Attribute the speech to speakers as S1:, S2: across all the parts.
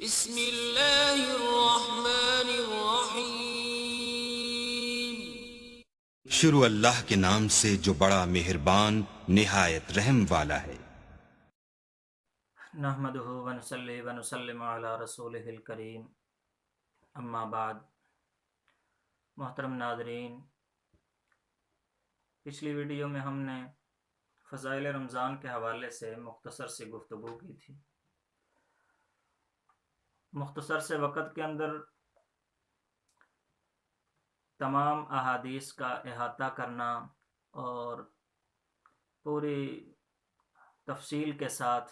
S1: بسم اللہ الرحمن الرحیم۔
S2: شروع اللہ کے نام سے جو بڑا مہربان نہایت رحم والا ہے۔
S3: نحمدہ ونصلی ونسلم علی رسولہ الکریم، اما بعد۔ محترم ناظرین، پچھلی ویڈیو میں ہم نے فضائل رمضان کے حوالے سے مختصر سی گفتگو کی تھی۔ مختصر سے وقت کے اندر تمام احادیث کا احاطہ کرنا اور پوری تفصیل کے ساتھ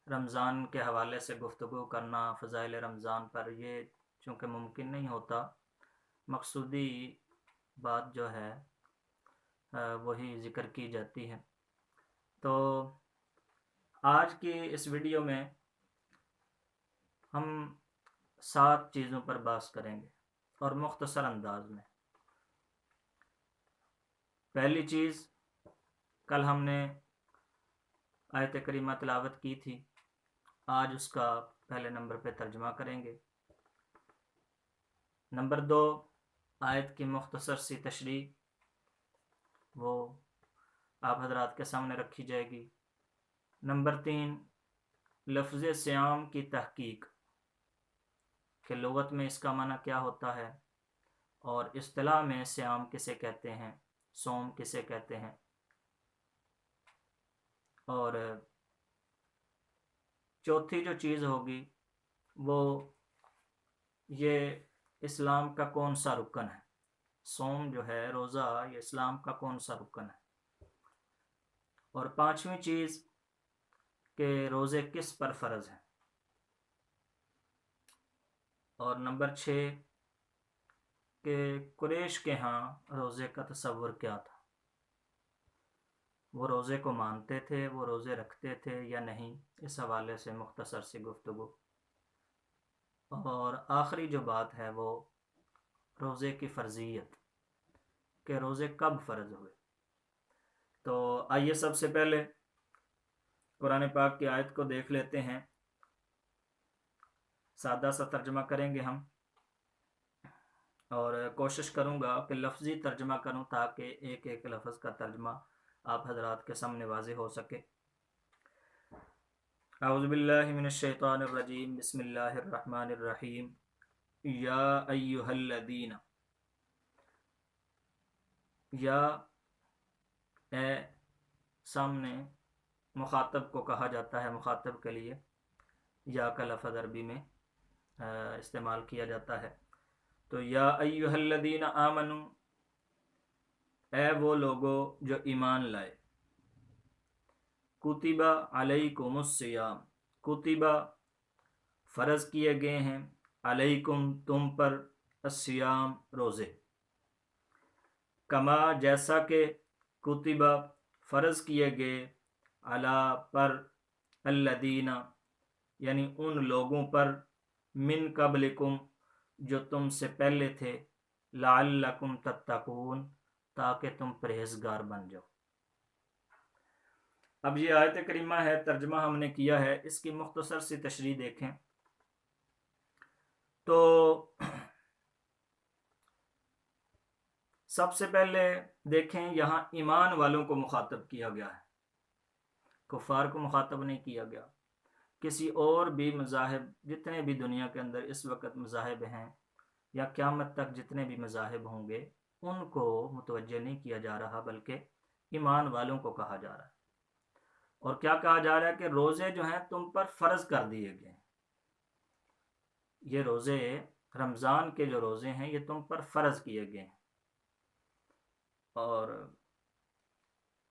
S3: رمضان کے حوالے سے گفتگو کرنا فضائل رمضان پر، یہ چونکہ ممکن نہیں ہوتا، مقصودی بات جو ہے وہی ذکر کی جاتی ہے۔ تو آج کی اس ویڈیو میں ہم 7 چیزوں پر بحث کریں گے اور مختصر انداز میں۔ پہلی چیز، کل ہم نے آیت کریمہ تلاوت کی تھی، آج اس کا پہلے نمبر پہ ترجمہ کریں گے۔ نمبر 2، آیت کی مختصر سی تشریح وہ آپ حضرات کے سامنے رکھی جائے گی۔ نمبر 3، لفظ صیام کی تحقیق کہ لغت میں اس کا معنی کیا ہوتا ہے اور اصطلاح میں صیام کسے کہتے ہیں، صوم کسے کہتے ہیں۔ اور چوتھی جو چیز ہوگی وہ یہ اسلام کا کون سا رکن ہے، صوم جو ہے، روزہ، یہ اسلام کا کون سا رکن ہے۔ اور 5ویں چیز کہ روزے کس پر فرض ہیں۔ اور نمبر 6 کہ قریش کے ہاں روزے کا تصور کیا تھا، وہ روزے کو مانتے تھے، وہ روزے رکھتے تھے یا نہیں، اس حوالے سے مختصر سی گفتگو۔ اور آخری جو بات ہے وہ روزے کی فرضیت کہ روزے کب فرض ہوئے۔ تو آئیے سب سے پہلے قرآن پاک کی آیت کو دیکھ لیتے ہیں، سادہ سا ترجمہ کریں گے ہم، اور کوشش کروں گا کہ لفظی ترجمہ کروں تاکہ ایک ایک لفظ کا ترجمہ آپ حضرات کے سامنے واضح ہو سکے۔ اعوذ باللہ من الشیطان الرجیم، بسم اللہ الرحمن الرحیم۔ یا ایہا الذین، یا اے سامنے مخاطب کو کہا جاتا ہے، مخاطب کے لیے یا کا لفظ عربی میں استعمال کیا جاتا ہے۔ تو یا ایہا الذین آمنو، اے وہ لوگو جو ایمان لائے۔ کتب علیکم الصیام، کتب فرض کیے گئے ہیں، علیکم تم پر، الصیام روزے، کما جیسا کہ، کتب فرض کیے گئے، علی پر، الذین یعنی ان لوگوں پر، من قبلکم جو تم سے پہلے تھے، لعلکم تتقون تاکہ تم پرہیزگار بن جاؤ۔ اب یہ آیت کریمہ ہے، ترجمہ ہم نے کیا ہے، اس کی مختصر سی تشریح دیکھیں تو سب سے پہلے دیکھیں یہاں ایمان والوں کو مخاطب کیا گیا ہے، کفار کو مخاطب نہیں کیا گیا۔ کسی اور بھی مذاہب، جتنے بھی دنیا کے اندر اس وقت مذاہب ہیں یا قیامت تک جتنے بھی مذاہب ہوں گے، ان کو متوجہ نہیں کیا جا رہا، بلکہ ایمان والوں کو کہا جا رہا ہے۔ اور کیا کہا جا رہا ہے کہ روزے جو ہیں تم پر فرض کر دیے گئے ہیں۔ یہ روزے، رمضان کے جو روزے ہیں، یہ تم پر فرض کیے گئے ہیں۔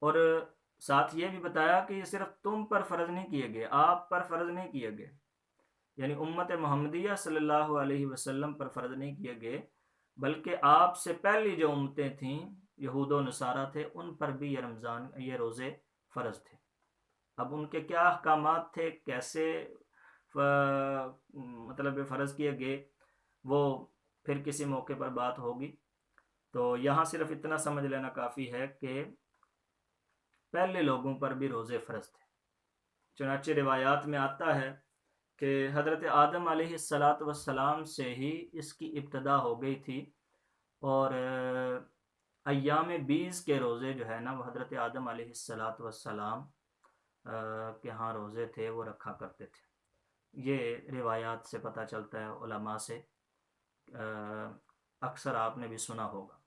S3: اور ساتھ یہ بھی بتایا کہ یہ صرف تم پر فرض نہیں کیے گئے، آپ پر فرض نہیں کیے گئے، یعنی امت محمدیہ صلی اللہ علیہ وسلم پر فرض نہیں کیے گئے، بلکہ آپ سے پہلی جو امتیں تھیں، یہود و نصارہ تھے، ان پر بھی یہ روزے فرض تھے۔ اب ان کے کیا احکامات تھے، کیسے مطلب فرض کیے گئے، وہ پھر کسی موقع پر بات ہوگی۔ تو یہاں صرف اتنا سمجھ لینا کافی ہے کہ پہلے لوگوں پر بھی روزے فرض تھے۔ چنانچہ روایات میں آتا ہے کہ حضرت آدم علیہ السلام سے ہی اس کی ابتدا ہو گئی تھی، اور ایام 20 کے روزے جو ہے نا وہ حضرت آدم علیہ السلام کے ہاں روزے تھے، وہ رکھا کرتے تھے. یہ روایات سے پتہ چلتا ہے، علماء سے اکثر آپ نے بھی سنا ہوگا.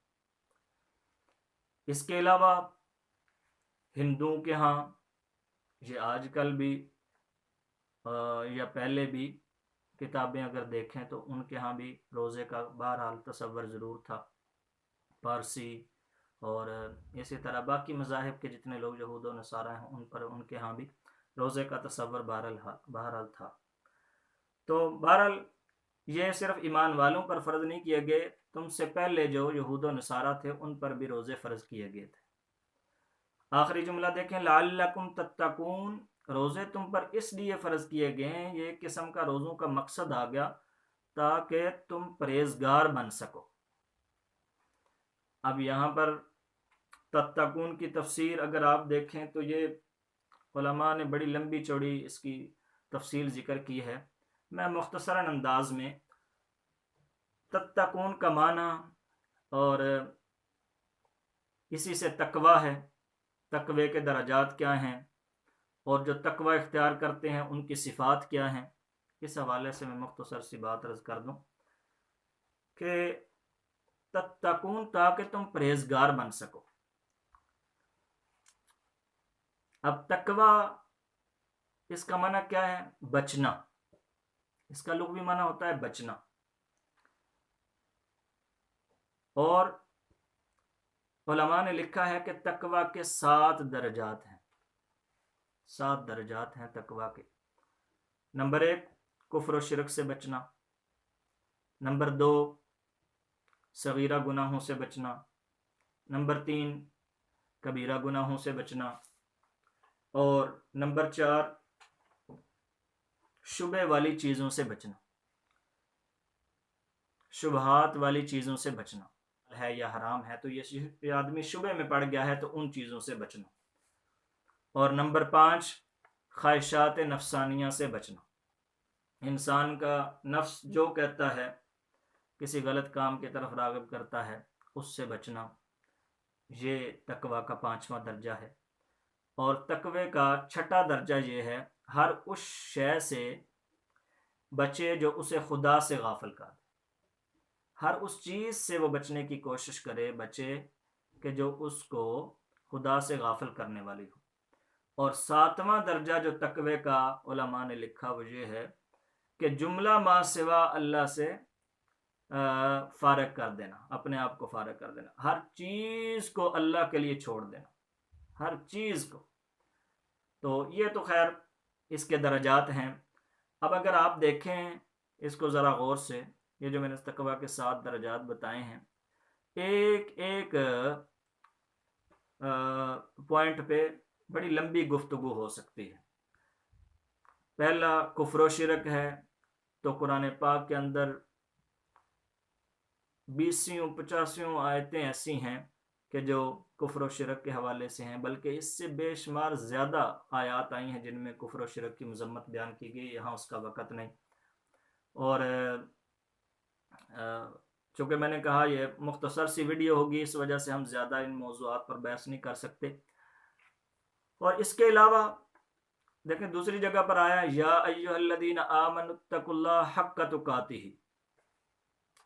S3: اس کے علاوہ ہندوؤں کے ہاں یہ آج کل بھی یا پہلے بھی کتابیں اگر دیکھیں تو ان کے ہاں بھی روزے کا بہرحال تصور ضرور تھا. پارسی اور اسی طرح باقی مذاہب کے جتنے لوگ یہود و نصارہ ہیں ان کے ہاں بھی روزے کا تصور بہرحال تھا. تو بہرحال یہ صرف ایمان والوں پر فرض نہیں کیے گئے، تم سے پہلے جو یہود و نصارہ تھے ان پر بھی روزے فرض کیے گئے تھے. آخری جملہ دیکھیں، لعلکم تتقون، روزے تم پر اس لیے فرض کیے گئے ہیں، یہ قسم کا روزوں کا مقصد آ گیا تاکہ تم پرہیزگار بن سکو. اب یہاں پر تتقون کی تفسیر اگر آپ دیکھیں تو یہ علماء نے بڑی لمبی چوڑی اس کی تفصیل ذکر کی ہے. میں مختصراً انداز میں تتقون کا معنی اور اسی سے تقوی ہے، تقوی کے درجات کیا ہیں اور جو تقوی اختیار کرتے ہیں ان کی صفات کیا ہیں، اس حوالے سے میں مختصر سی بات عرض کر دوں کہ تتقون تاکہ تم پرہیزگار بن سکو. اب تقوی اس کا معنی کیا ہے؟ بچنا. اس کا لغوی معنی ہوتا ہے بچنا. اور علماء نے لکھا ہے کہ تقوی کے 7 درجات ہیں. 7 درجات ہیں تقوی کے. نمبر 1 کفر و شرک سے بچنا. نمبر 2 صغیرہ گناہوں سے بچنا. نمبر 3 کبیرہ گناہوں سے بچنا. اور نمبر 4 شبہ والی چیزوں سے بچنا. شبہات والی چیزوں سے بچنا ہے یا حرام ہے تو یہ آدمی شبہ میں پڑ گیا ہے تو ان چیزوں سے بچنا. اور نمبر 5 خواہشات نفسانیہ سے بچنا. انسان کا نفس جو کہتا ہے، کسی غلط کام کی طرف راغب کرتا ہے، اس سے بچنا. یہ تقوی کا 5واں درجہ ہے. اور تقوی کا 6واں درجہ یہ ہے ہر اس شے سے بچے جو اسے خدا سے غافل کر دے. ہر اس چیز سے وہ بچنے کی کوشش کرے، بچے کہ جو اس کو خدا سے غافل کرنے والی ہو. اور 7واں درجہ جو تقوی کا علماء نے لکھا وہ یہ ہے کہ جملہ ما سوا اللہ سے فارغ کر دینا، اپنے آپ کو فارغ کر دینا، ہر چیز کو اللہ کے لیے چھوڑ دینا، ہر چیز کو. تو یہ تو خیر اس کے درجات ہیں. اب اگر آپ دیکھیں اس کو ذرا غور سے، یہ جو میں نے تقوی کے 7 درجات بتائے ہیں، ایک ایک پوائنٹ پہ بڑی لمبی گفتگو ہو سکتی ہے. پہلا کفر و شرک ہے تو قرآن پاک کے اندر 20-85 آیتیں ایسی ہیں کہ جو کفر و شرک کے حوالے سے ہیں، بلکہ اس سے بے شمار زیادہ آیات آئی ہیں جن میں کفر و شرک کی مذمت بیان کی گئی. یہاں اس کا وقت نہیں. اور چونکہ میں نے کہا یہ مختصر سی ویڈیو ہوگی، اس وجہ سے ہم زیادہ ان موضوعات پر بحث نہیں کر سکتے. اور اس کے علاوہ دیکھیں دوسری جگہ پر آیا یا ایھا الذین آمنوا اتقوا اللہ حق تقاتہ.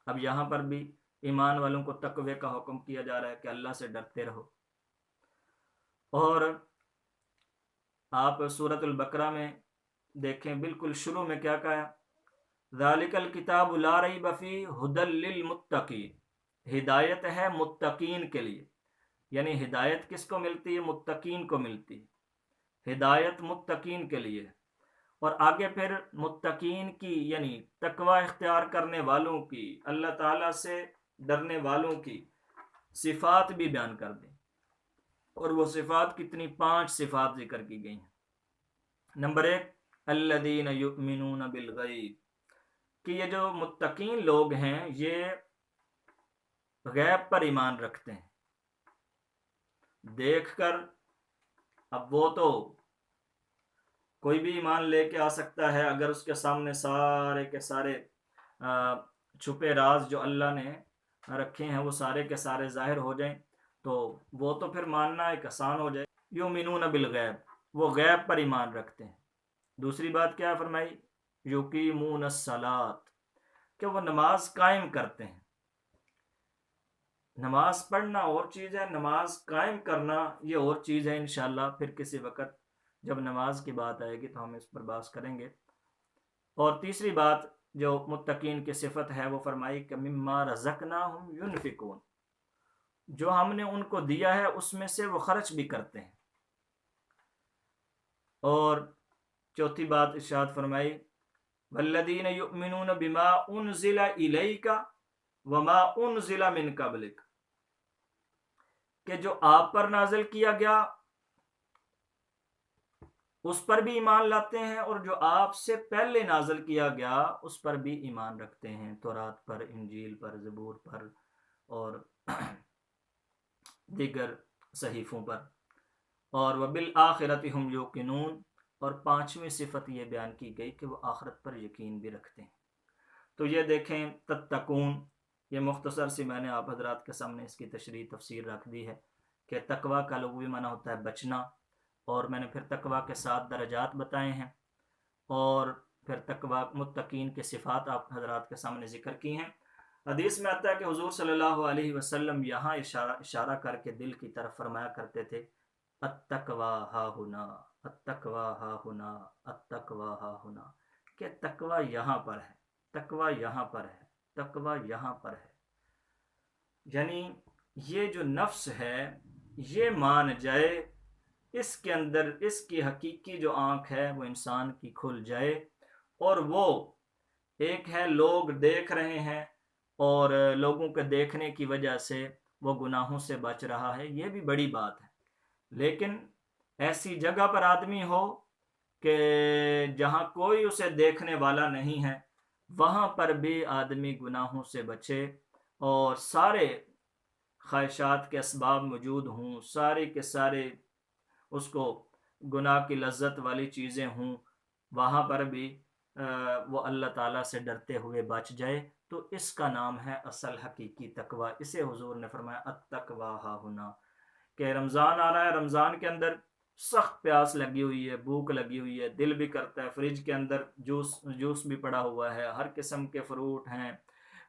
S3: اب یہاں پر بھی ایمان والوں کو تقوی کا حکم کیا جا رہا ہے کہ اللہ سے ڈرتے رہو. اور آپ سورۃ البقرہ میں دیکھیں بالکل شروع میں کیا کہا، ذالک الکتاب لا ریب فیہ ھدی للمتقین، ہدایت ہے متقین کے لیے. یعنی ہدایت کس کو ملتی ہے؟ متقین کو ملتی ہے. ہدایت متقین کے لیے. اور آگے پھر متقین کی یعنی تقوی اختیار کرنے والوں کی، اللہ تعالیٰ سے ڈرنے والوں کی صفات بھی بیان کر دیں. اور وہ صفات کتنی؟ 5 صفات ذکر کی گئی ہیں. نمبر 1 الذین یؤمنون بالغیب، کہ یہ جو متقین لوگ ہیں یہ غیب پر ایمان رکھتے ہیں. دیکھ کر، اب وہ تو کوئی بھی ایمان لے کے آ سکتا ہے اگر اس کے سامنے سارے کے سارے چھپے راز جو اللہ نے رکھے ہیں وہ سارے کے سارے ظاہر ہو جائیں تو وہ تو پھر ماننا ایک آسان ہو جائے. یؤمنون بالغیب، وہ غیب پر ایمان رکھتے ہیں. دوسری بات کیا فرمائی؟ یقیمون الصلاۃ، کہ وہ نماز قائم کرتے ہیں. نماز پڑھنا اور چیز ہے، نماز قائم کرنا یہ اور چیز ہے. انشاءاللہ پھر کسی وقت جب نماز کی بات آئے گی تو ہم اس پر بحث کریں گے. اور تیسری بات جو متقین کی صفت ہے وہ فرمائی کہ مما رزقناہم ینفقون، جو ہم نے ان کو دیا ہے اس میں سے وہ خرچ بھی کرتے ہیں. اور چوتھی بات ارشاد فرمائی والذین یؤمنون بما انزل الیک وما انزل من قبلک، کہ جو آپ پر نازل کیا گیا اس پر بھی ایمان لاتے ہیں اور جو آپ سے پہلے نازل کیا گیا اس پر بھی ایمان رکھتے ہیں، تورات پر، انجیل پر، زبور پر اور دیگر صحیفوں پر. اور وبالآخرۃ ہم یوقنون، اور پانچویں صفت یہ بیان کی گئی کہ وہ آخرت پر یقین بھی رکھتے ہیں. تو یہ دیکھیں تتقون، یہ مختصر سی میں نے آپ حضرات کے سامنے اس کی تشریح تفسیر رکھ دی ہے کہ تقوی کا لغوی معنی ہوتا ہے بچنا، اور میں نے پھر تقوی کے 7 درجات بتائے ہیں اور پھر تقوی متقین کے صفات آپ حضرات کے سامنے ذکر کی ہیں. حدیث میں آتا ہے کہ حضور صلی اللہ علیہ وسلم یہاں اشارہ کر کے دل کی طرف فرمایا کرتے تھے التقوی ہا ہنا، التقوی ہا ہنا، التقوی ہا ہنا، کہ تقوی یہاں پر ہے، تقوی یہاں پر ہے، تقوی یہاں پر ہے. یعنی یہ جو نفس ہے یہ مان جائے، اس کے اندر اس کی حقیقی جو آنکھ ہے وہ انسان کی کھل جائے، اور وہ ایک ہے لوگ دیکھ رہے ہیں اور لوگوں کے دیکھنے کی وجہ سے وہ گناہوں سے بچ رہا ہے، یہ بھی بڑی بات ہے. لیکن ایسی جگہ پر آدمی ہو کہ جہاں کوئی اسے دیکھنے والا نہیں ہے، وہاں پر بھی آدمی گناہوں سے بچے اور سارے خواہشات کے اسباب موجود ہوں، سارے کے سارے اس کو گناہ کی لذت والی چیزیں ہوں، وہاں پر بھی وہ اللہ تعالیٰ سے ڈرتے ہوئے بچ جائے، تو اس کا نام ہے اصل حقیقی تقوی. اسے حضور نے فرمایا التقوی ہا ہنا، کہ رمضان آ رہا ہے، رمضان کے اندر سخت پیاس لگی ہوئی ہے، بھوک لگی ہوئی ہے، دل بھی کرتا ہے، فریج کے اندر جوس بھی پڑا ہوا ہے، ہر قسم کے فروٹ ہیں،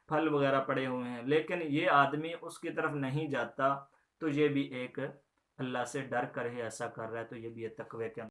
S3: پھل وغیرہ پڑے ہوئے ہیں، لیکن یہ آدمی اس کی طرف نہیں جاتا، تو یہ بھی ایک اللہ سے ڈر کر ہی ایسا کر رہا ہے، تو یہ بھی تقوی کے